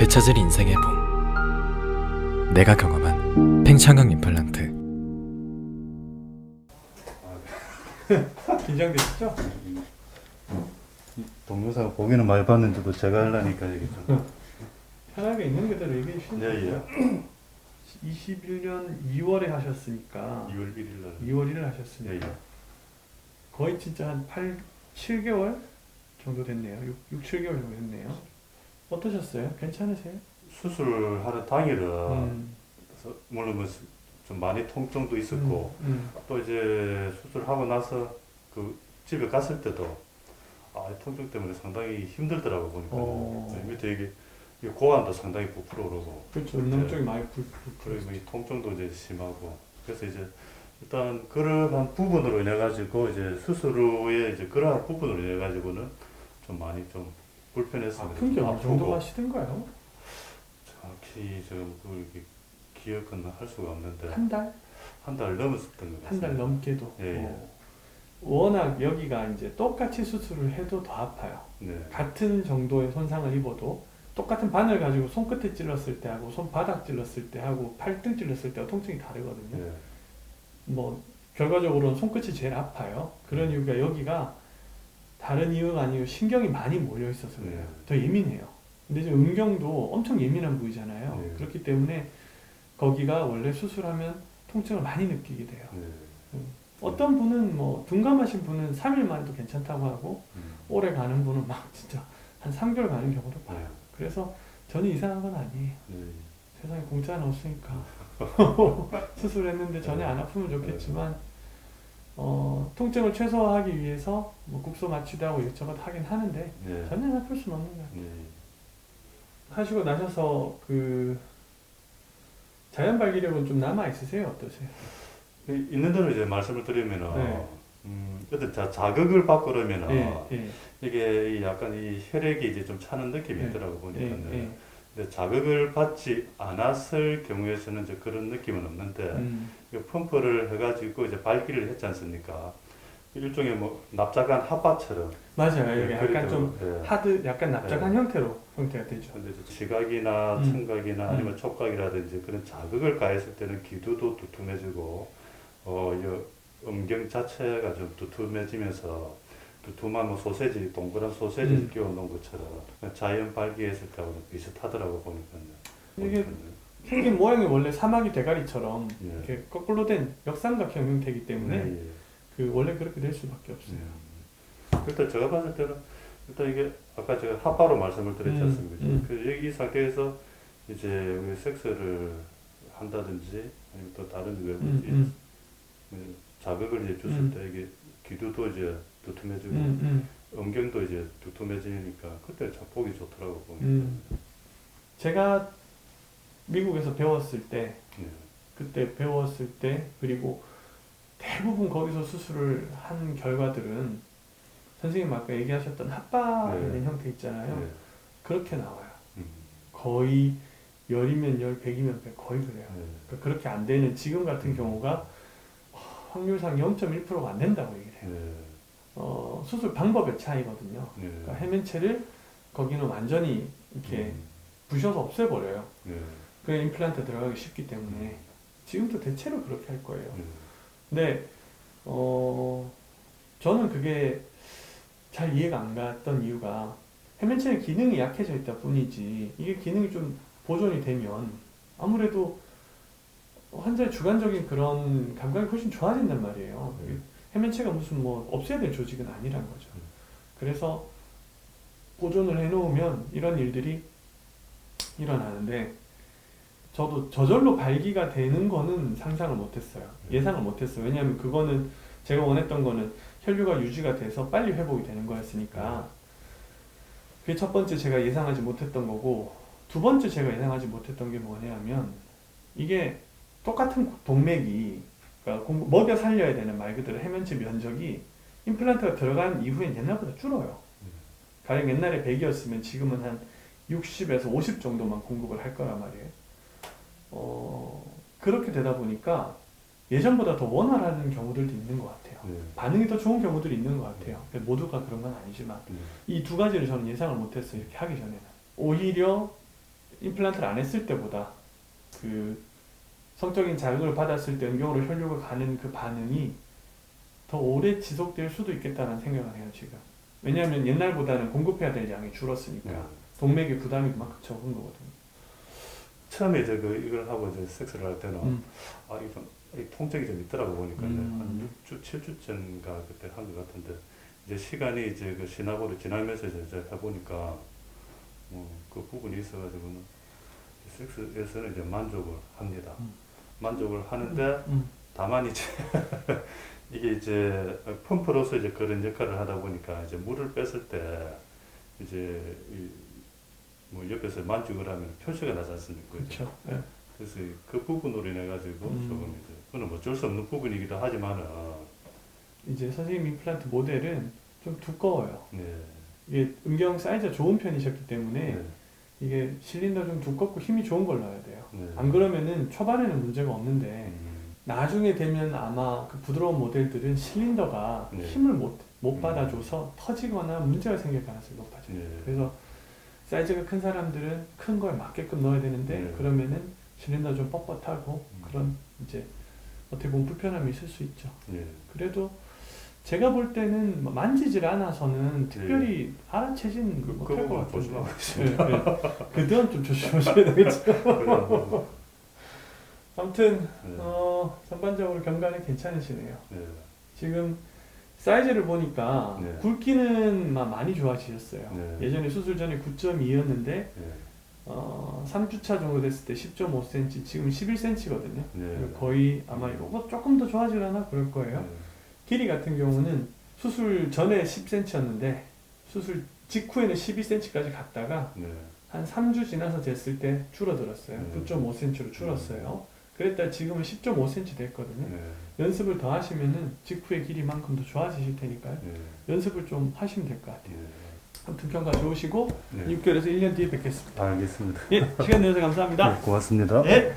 되찾을 인생의 봄. 내가 경험한 팽창강 임플란트. 긴장되시죠? 동영상 보기는 많이 봤는데도 제가 하려니까 이게 좀. 편하게 있는 그대로 얘기해 주시면 네, 돼요. 21년 2월에 하셨으니까 2월 1일 날. 2월 1일 예, 하셨으니까 예. 거의 진짜 한 7개월 정도 됐네요. 7개월 정도 됐네요. 어떠셨어요? 괜찮으세요? 수술하는 당일은 음, 물론 뭐 좀 많이 통증도 있었고 또 이제 수술하고 나서 그 집에 갔을 때도 통증 때문에 상당히 힘들더라고 보니까 밑에 이게 고환도 상당히 부풀어 오르고 그렇죠. 운동 쪽이 많이 그리고 이 통증도 이제 심하고 그래서 이제 일단 그러한 부분으로 인해 가지고 이제 수술 후에 이제 그러한 부분으로 인해 가지고는 좀 많이 좀 불편했습니다. 아픈 게 좀 어느 정도 아프고. 하시던가요? 정확히 지금 그 기억은 할 수가 없는데 한 달? 한 달 넘었었던 것 한 같습니다. 달 넘게도. 예, 예. 워낙 여기가 이제 똑같이 수술을 해도 더 아파요. 네. 같은 정도의 손상을 입어도 똑같은 바늘 가지고 손끝에 찔렀을 때 하고 손바닥 찔렀을 때 하고 팔등 찔렀을 때와 통증이 다르거든요. 네. 뭐 결과적으로는 손끝이 제일 아파요. 그런 이유가 여기가 다른 이유가 아니고 신경이 많이 몰려 있어서 그래요. 네. 더 예민해요. 근데 이제 음경도 엄청 예민한 부위잖아요. 네. 그렇기 때문에 거기가 원래 수술하면 통증을 많이 느끼게 돼요. 네. 어떤 분은 뭐 둔감하신 분은 3일 만에도 괜찮다고 하고 오래 가는 분은 막 진짜 한 3개월 가는 경우도 봐요. 네. 그래서 전혀 이상한 건 아니에요. 네. 세상에 공짜는 없으니까 수술했는데 전혀 안 아프면 좋겠지만 통증을 최소화하기 위해서 뭐 국소 마취도 하고 이것저것 하긴 하는데 네. 전혀 안 아플 수는 없는 거예요. 네. 하시고 나셔서 그 자연 발기력은 좀 남아 있으세요? 어떠세요? 있는 대로 이제 말씀을 드리면은 네. 어떤 자극을 받고 그러면은 예. 이게 약간 이 혈액이 이제 좀 차는 느낌이 네. 있더라고 보니까는. 예. 근데 자극을 받지 않았을 경우에서는 이제 그런 느낌은 없는데 이 펌프를 해가지고 이제 발기를 했지 않습니까? 일종의 뭐 납작한 핫바처럼. 맞아요. 이게 약간 좀 예. 하드, 약간 납작한 네. 형태가 되죠. 근데 이제 지각이나 청각이나 아니면 촉각이라든지 그런 자극을 가했을 때는 기두도 두툼해지고 이 음경 자체가 좀 두툼해지면서 두툼한 뭐 소세지, 동그란 소세지 끼워 놓은 것처럼 자연 발기했을 때하고는 비슷하더라고 보니까요. 이게 생긴 모양이 원래 사마귀 대가리처럼 예. 이렇게 거꾸로 된 역삼각형 형태이기 때문에 네, 예. 그 원래 그렇게 될 수밖에 없어요. 일단 제가 봤을 때는 일단 이게 아까 제가 핫바로 말씀을 드렸지 않습니까? 그 여기 이 상태에서 이제 우리 섹스를 한다든지 아니면 또 다른 외부 자극을 이제 줬을 때 이게 기두도 이제 두툼해지고 음경도 이제 두툼해지니까 그때 참 보기 좋더라고 보니까. 제가 미국에서 배웠을 때 네. 그때 배웠을 때 그리고 대부분 거기서 수술을 한 결과들은 선생님 아까 얘기하셨던 핫바에 네. 있는 형태 있잖아요. 네. 그렇게 나와요. 음. 거의 10이면 10, 100이면 100 거의 그래요. 네. 그러니까 그렇게 안 되는 지금 같은 경우가 확률상 0.1%가 안 된다고 얘기를 해요. 네. 수술 방법의 차이거든요. 네. 그러니까 해면체를 거기는 완전히 이렇게 부셔서 없애버려요. 네. 그래 임플란트 들어가기 쉽기 때문에 지금도 대체로 그렇게 할 거예요. 네. 근데 저는 그게 잘 이해가 안 갔던 이유가 해면체의 기능이 약해져 있다 뿐이지 이게 기능이 좀 보존이 되면 아무래도 환자의 주관적인 그런 감각이 훨씬 좋아진단 말이에요. 해면체가 무슨 뭐 없애야 될 조직은 아니란 거죠. 그래서 보존을 해놓으면 이런 일들이 일어나는데 저도 저절로 발기가 되는 거는 상상을 못했어요. 예상을 못했어요. 왜냐하면 그거는 제가 원했던 거는 혈류가 유지가 돼서 빨리 회복이 되는 거였으니까 그게 첫 번째 제가 예상하지 못했던 거고 두 번째 제가 예상하지 못했던 게 뭐냐면 이게 똑같은 동맥이 그러니까 먹여 살려야 되는 말 그대로 해면체 면적이 임플란트가 들어간 이후엔 옛날보다 줄어요. 가령 옛날에 100이었으면 지금은 한 60에서 50 정도만 공급을 할 거란 말이에요. 그렇게 되다 보니까 예전보다 더 원활한 경우들도 있는 것 같아요. 반응이 더 좋은 경우들이 있는 것 같아요. 모두가 그런 건 아니지만 이 두 가지를 저는 예상을 못했어요. 이렇게 하기 전에는. 오히려 임플란트를 안 했을 때보다 그 성적인 자극을 받았을 때 음경으로 혈류가 가는 그 반응이 더 오래 지속될 수도 있겠다는 생각을 해요 지금. 왜냐하면 옛날보다는 공급해야 될 양이 줄었으니까 네. 동맥의 부담이 그만큼 적은 거거든요. 처음에 이제 이걸 하고 이제 섹스를 할 때는 아 이건 이 통증이 좀 있더라고 보니까 한 6주, 7주째인가 그때 한 것 같은데 이제 시간이 이제 그 지나고 지나면서 이제 해보니까 그 부분이 있어가지고는 섹스에서는 이제 만족을 합니다. 만족을 하는데 다만 이제 이게 이제 펌프로서 이제 그런 역할을 하다 보니까 이제 물을 뺐을 때 이제 뭐 옆에서 만족을 하면 표시가 나지 않습니까? 그렇죠. 네. 그래서 그 부분으로 인해 가지고 조금 이제 그건 뭐 어쩔 수 없는 부분이기도 하지만은 이제 선생님 임플란트 모델은 좀 두꺼워요. 네. 이게 음경 사이즈가 좋은 편이셨기 때문에 네. 이게 실린더 좀 두껍고 힘이 좋은 걸 넣어야 돼요. 네. 안 그러면은 초반에는 문제가 없는데 나중에 되면 아마 그 부드러운 모델들은 실린더가 네. 힘을 못 받아줘서 터지거나 문제가 생길 가능성이 높아져요. 네. 그래서 사이즈가 큰 사람들은 큰 걸 맞게끔 넣어야 되는데 네. 그러면은 실린더 좀 뻣뻣하고 그런 이제 어떻게 보면 불편함이 있을 수 있죠. 네. 그래도 제가 볼 때는 만지질 않아서는 특별히 알아채진 그 못할 것 부분 같은데. 조심하고 네, 있습니다. 네. 그 대은 좀 조심하셔야 되겠죠. 그래서 아무튼 네. 전반적으로 경관이 괜찮으시네요. 네. 지금 사이즈를 보니까 네. 굵기는 많이 좋아지셨어요. 네. 예전에 수술 전에 9.2였는데 네. 3주차 정도 됐을 때 10.5cm, 지금 11cm거든요. 네. 거의 아마 이거 조금 더 좋아지려나 그럴 거예요. 네. 길이 같은 경우는 수술 전에 10cm였는데 수술 직후에는 12cm까지 갔다가 네. 한 3주 지나서 됐을 때 줄어들었어요. 네. 9.5cm로 줄었어요. 그랬다 지금은 10.5cm 됐거든요. 네. 연습을 더 하시면은 직후의 길이만큼 더 좋아지실 테니까요. 네. 연습을 좀 하시면 될 것 같아요. 네. 아무튼 평가 좋으시고 네. 6개월에서 1년 뒤에 뵙겠습니다. 알겠습니다. 예, 시간 내주셔서 감사합니다. 네, 고맙습니다. 예.